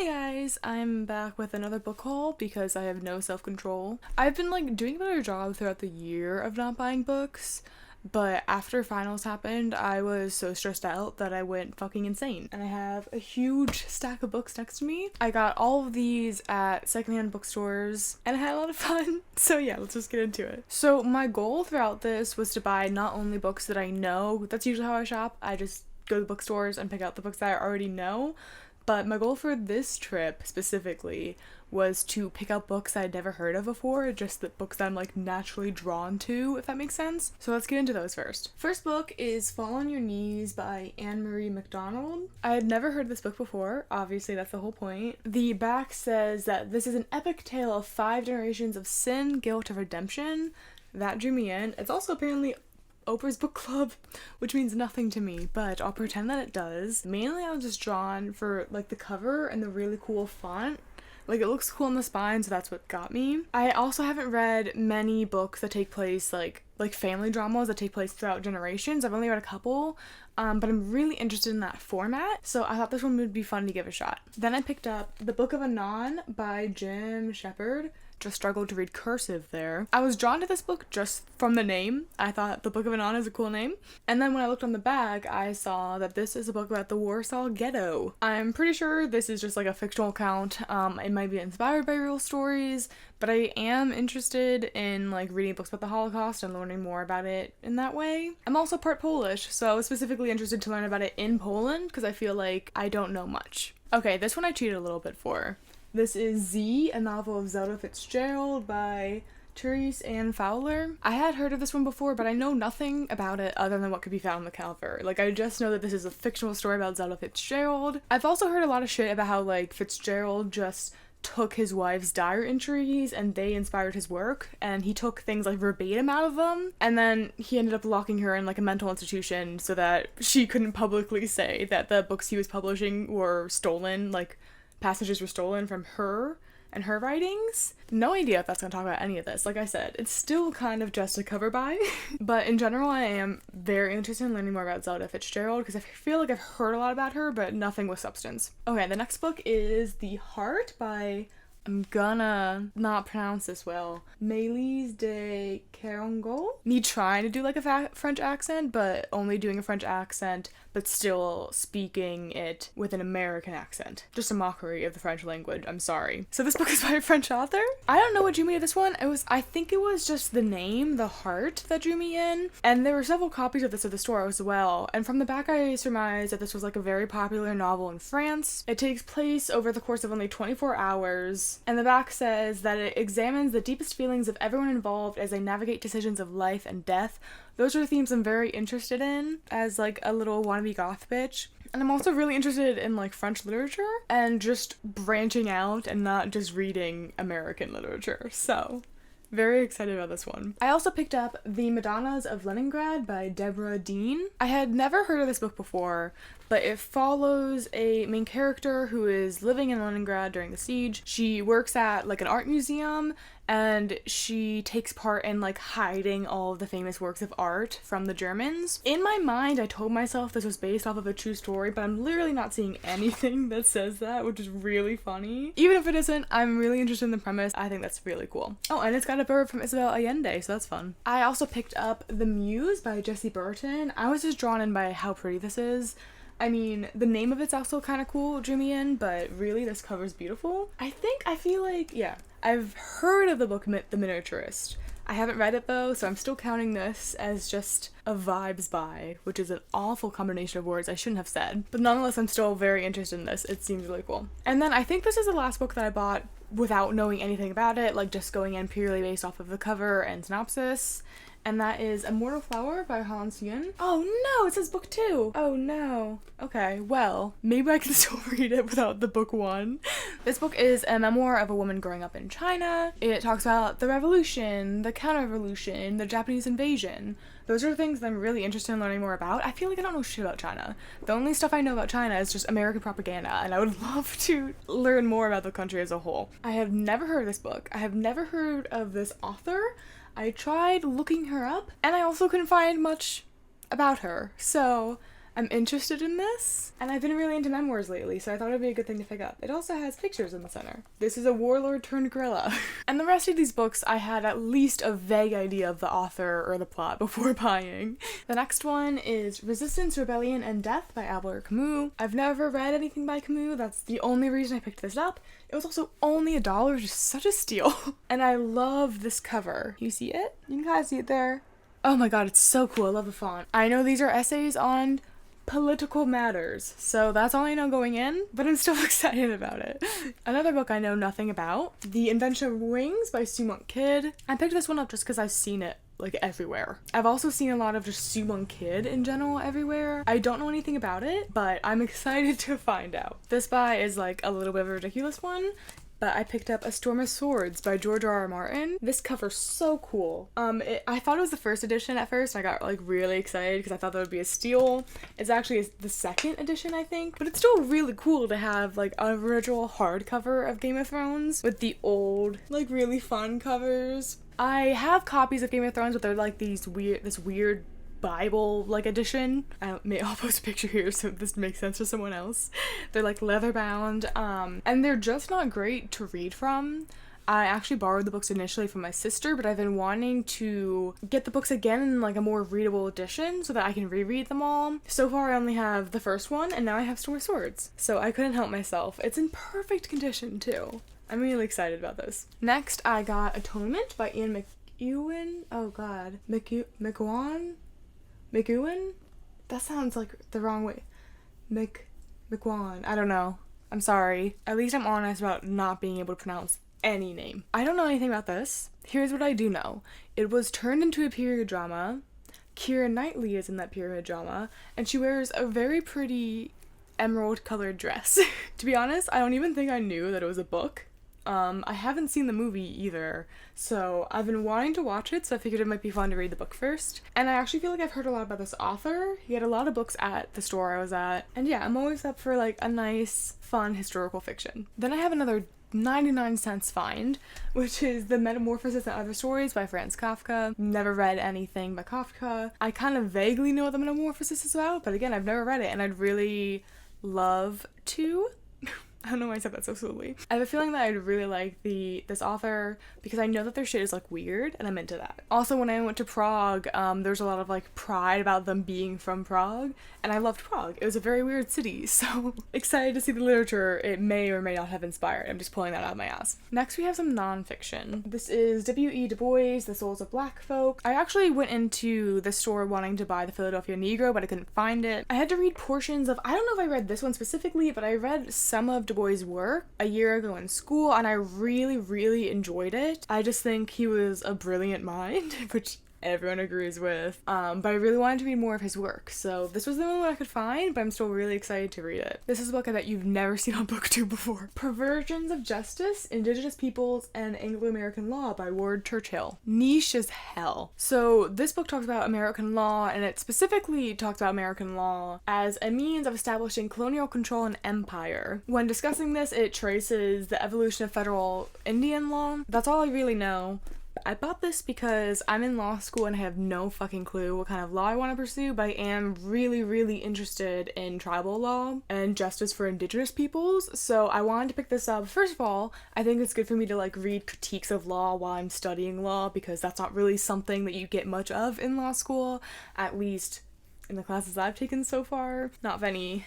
Hey guys, I'm back with another book haul because I have no self-control. I've been doing a better job throughout the year of not buying books, but after finals happened, I was so stressed out that I went fucking insane. And I have a huge stack of books next to me. I got all of these at secondhand bookstores and I had a lot of fun. So yeah, let's just get into it. So my goal throughout this was to buy not only books that I know, that's usually how I shop, I just go to bookstores and pick out the books that I already know. But my goal for this trip specifically was to pick out books I'd never heard of before, just the books that I'm naturally drawn to, if that makes sense. So let's get into those first. First book is Fall on Your Knees by Anne-Marie MacDonald. I had never heard this book before, obviously that's the whole point. The back says that this is an epic tale of 5 generations of sin, guilt, and redemption. That drew me in. It's also apparently Oprah's book club, which means nothing to me, but I'll pretend that it does. Mainly I was just drawn for the cover and the really cool font. It looks cool on the spine, so that's what got me. I also haven't read many books that take place like family dramas that take place throughout generations. I've only read a couple, but I'm really interested in that format, so I thought this one would be fun to give a shot. Then I picked up The Book of Anon by Jim Shepard. Just struggled to read cursive there. I was drawn to this book just from the name. I thought The Book of Anon is a cool name. And then when I looked on the back, I saw that this is a book about the Warsaw Ghetto. I'm pretty sure this is just a fictional account. It might be inspired by real stories, but I am interested in reading books about the Holocaust and learning more about it in that way. I'm also part Polish, so I was specifically interested to learn about it in Poland because I feel like I don't know much. Okay, this one I cheated a little bit for. This is Z, a novel of Zelda Fitzgerald by Therese Ann Fowler. I had heard of this one before, but I know nothing about it other than what could be found on the cover. I just know that this is a fictional story about Zelda Fitzgerald. I've also heard a lot of shit about how, Fitzgerald just took his wife's diary entries and they inspired his work, and he took things verbatim out of them, and then he ended up locking her in a mental institution so that she couldn't publicly say that the books he was publishing were stolen, passages were stolen from her and her writings. No idea if that's gonna talk about any of this. Like I said, it's still kind of just a cover buy. But in general, I am very interested in learning more about Zelda Fitzgerald because I feel like I've heard a lot about her, but nothing with substance. Okay, the next book is The Heart by, I'm gonna not pronounce this well, Mélise de Kerangal. Me trying to do a French accent, but only doing a French accent, but still speaking it with an American accent. Just a mockery of the French language, I'm sorry. So this book is by a French author. I don't know what drew me to this one. I think it was just the name, The Heart, that drew me in. And there were several copies of this at the store as well. And from the back I surmised that this was a very popular novel in France. It takes place over the course of only 24 hours. And the back says that it examines the deepest feelings of everyone involved as they navigate decisions of life and death. Those are themes I'm very interested in as a little wannabe goth bitch. And I'm also really interested in French literature and just branching out and not just reading American literature. So very excited about this one. I also picked up The Madonnas of Leningrad by Deborah Dean. I had never heard of this book before, but it follows a main character who is living in Leningrad during the siege. She works at an art museum and she takes part in hiding all of the famous works of art from the Germans. In my mind, I told myself this was based off of a true story, but I'm literally not seeing anything that says that, which is really funny. Even if it isn't, I'm really interested in the premise. I think that's really cool. Oh, and it's got a bird from Isabel Allende, so that's fun. I also picked up The Muse by Jessie Burton. I was just drawn in by how pretty this is. I mean, the name of it's also kind of cool, drew me in, but really this cover's beautiful. I feel yeah. I've heard of the book The Miniaturist. I haven't read it though, so I'm still counting this as just a vibes buy, which is an awful combination of words I shouldn't have said. But nonetheless, I'm still very interested in this. It seems really cool. And then I think this is the last book that I bought without knowing anything about it, just going in purely based off of the cover and synopsis. And that is Immortal Flower by Hans Yun. Oh no, it says book 2. Oh no. Okay, well, maybe I can still read it without the book 1. This book is a memoir of a woman growing up in China. It talks about the revolution, the counter-revolution, the Japanese invasion. Those are things that I'm really interested in learning more about. I feel like I don't know shit about China. The only stuff I know about China is just American propaganda, and I would love to learn more about the country as a whole. I have never heard of this book. I have never heard of this author. I tried looking her up, and I also couldn't find much about her, so I'm interested in this, and I've been really into memoirs lately, so I thought it'd be a good thing to pick up. It also has pictures in the center. This is a warlord turned gorilla. And the rest of these books, I had at least a vague idea of the author or the plot before buying. The next one is Resistance, Rebellion, and Death by Albert Camus. I've never read anything by Camus. That's the only reason I picked this up. It was also only $1, which is such a steal. And I love this cover. You see it? You can kind of see it there. Oh my god, it's so cool. I love the font. I know these are essays on political matters, so that's all I know going in, but I'm still excited about it. Another book I know nothing about, The Invention of Wings by Sue Monk Kidd. I picked this one up just because I've seen it like everywhere. I've also seen a lot of just Sue Monk Kidd in general everywhere. I don't know anything about it, but I'm excited to find out. This buy is like a little bit of a ridiculous one, but I picked up A Storm of Swords by George R.R. Martin. This cover's so cool. I thought it was the first edition at first, and I got like really excited because I thought that would be a steal. It's actually the second edition, I think, but it's still really cool to have like an original hardcover of Game of Thrones with the old, like really fun covers. I have copies of Game of Thrones, but they're like this weird Bible like edition. I'll post a picture here so this makes sense for someone else. They're like leather bound, and they're just not great to read from. I actually borrowed the books initially from my sister, but I've been wanting to get the books again in like a more readable edition so that I can reread them all. So far I only have the first one, and now I have Storm of Swords, so I couldn't help myself. It's in perfect condition too. I'm really excited about this. Next I got Atonement by Ian McEwan. Oh god. McEwan? That sounds like the wrong way. McEwan. I don't know. I'm sorry. At least I'm honest about not being able to pronounce any name. I don't know anything about this. Here's what I do know. It was turned into a period drama. Keira Knightley is in that period drama, and she wears a very pretty emerald colored dress. To be honest, I don't even think I knew that it was a book. I haven't seen the movie either, so I've been wanting to watch it, so I figured it might be fun to read the book first. And I actually feel like I've heard a lot about this author. He had a lot of books at the store I was at, and yeah, I'm always up for like a nice, fun historical fiction. Then I have another 99-cent find, which is The Metamorphosis and Other Stories by Franz Kafka. Never read anything by Kafka. I kind of vaguely know what The Metamorphosis is about, but again, I've never read it, and I'd really love to. I don't know why I said that so slowly. I have a feeling that I'd really like this author because I know that their shit is like weird, and I'm into that. Also, when I went to Prague, there's a lot of like pride about them being from Prague, and I loved Prague. It was a very weird city, so excited to see the literature it may or may not have inspired. I'm just pulling that out of my ass. Next, we have some nonfiction. This is W.E. Du Bois, The Souls of Black Folk. I actually went into the store wanting to buy The Philadelphia Negro, but I couldn't find it. I had to read portions of, I don't know if I read this one specifically, but I read some of Du Bois' work a year ago in school, and I really, really enjoyed it. I just think he was a brilliant mind, which everyone agrees with, but I really wanted to read more of his work, so this was the only one I could find, but I'm still really excited to read it. This is a book I bet you've never seen on BookTube before. Perversions of Justice, Indigenous Peoples, and Anglo-American Law by Ward Churchill. Niche as hell. So this book talks about American law, and it specifically talks about American law as a means of establishing colonial control and empire. When discussing this, it traces the evolution of federal Indian law. That's all I really know. I bought this because I'm in law school and I have no fucking clue what kind of law I want to pursue, but I am really, really interested in tribal law and justice for indigenous peoples, so I wanted to pick this up. First of all, I think it's good for me to like read critiques of law while I'm studying law, because that's not really something that you get much of in law school, at least in the classes I've taken so far. Not many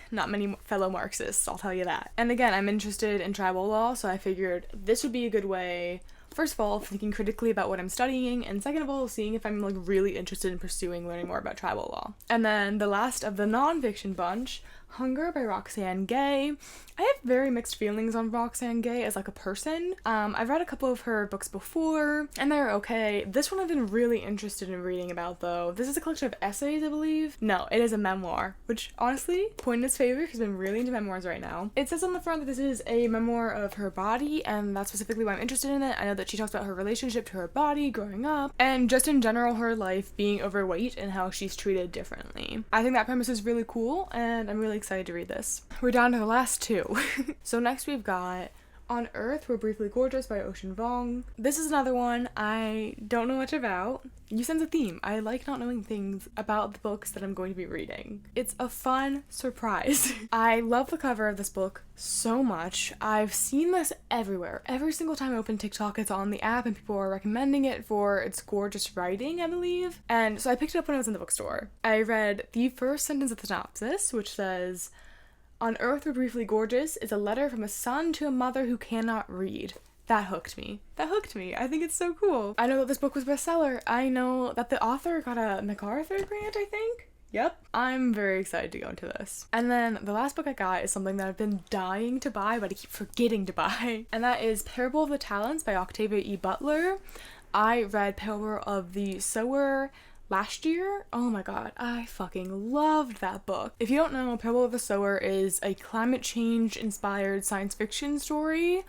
fellow Marxists, I'll tell you that. And again, I'm interested in tribal law, so I figured this would be a good way, first of all, thinking critically about what I'm studying, and second of all, seeing if I'm like really interested in pursuing learning more about tribal law. And then the last of the nonfiction bunch, Hunger by Roxane Gay. I have very mixed feelings on Roxane Gay as like a person. I've read a couple of her books before, and they're okay. This one I've been really interested in reading about though. This is a collection of essays, I believe. No, it is a memoir, which honestly, point in its favor because I'm really into memoirs right now. It says on the front that this is a memoir of her body, and that's specifically why I'm interested in it. I know that she talks about her relationship to her body growing up, and just in general her life being overweight and how she's treated differently. I think that premise is really cool, and I'm really excited to read this. We're down to the last two. So next we've got On Earth, We're Briefly Gorgeous by Ocean Vuong. This is another one I don't know much about. You sense a theme. I like not knowing things about the books that I'm going to be reading. It's a fun surprise. I love the cover of this book so much. I've seen this everywhere. Every single time I open TikTok, it's on the app and people are recommending it for its gorgeous writing, I believe. And so I picked it up when I was in the bookstore. I read the first sentence of the synopsis, which says, "On Earth, We're Briefly Gorgeous" is a letter from a son to a mother who cannot read. That hooked me. I think it's so cool. I know that this book was a bestseller. I know that the author got a MacArthur grant, I think. Yep. I'm very excited to go into this. And then the last book I got is something that I've been dying to buy, but I keep forgetting to buy. And that is Parable of the Talents by Octavia E. Butler. I read Parable of the Sower last year. Oh my god, I fucking loved that book. If you don't know, Parable of the Sower is a climate change inspired science fiction story.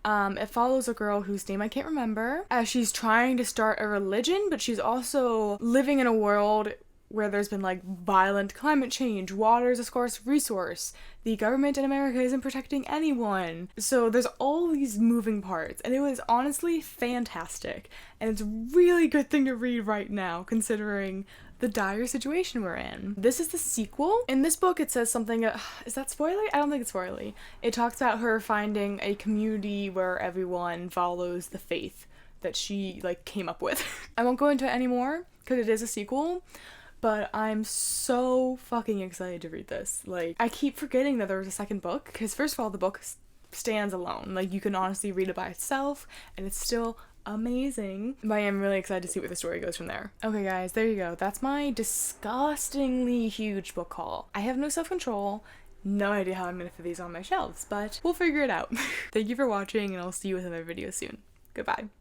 It follows a girl whose name I can't remember as she's trying to start a religion, but she's also living in a world where there's been like violent climate change, water is a scarce resource, the government in America isn't protecting anyone. So there's all these moving parts, and it was honestly fantastic. And it's a really good thing to read right now, considering the dire situation we're in. This is the sequel. In this book, it says something, is that spoilery? I don't think it's spoilery. It talks about her finding a community where everyone follows the faith that she like came up with. I won't go into it anymore because it is a sequel, but I'm so fucking excited to read this. Like, I keep forgetting that there was a second book, because first of all, the book stands alone. Like, you can honestly read it by itself, and it's still amazing. But I am really excited to see where the story goes from there. Okay guys, there you go. That's my disgustingly huge book haul. I have no self-control, no idea how I'm gonna fit these on my shelves, but we'll figure it out. Thank you for watching, and I'll see you with another video soon. Goodbye.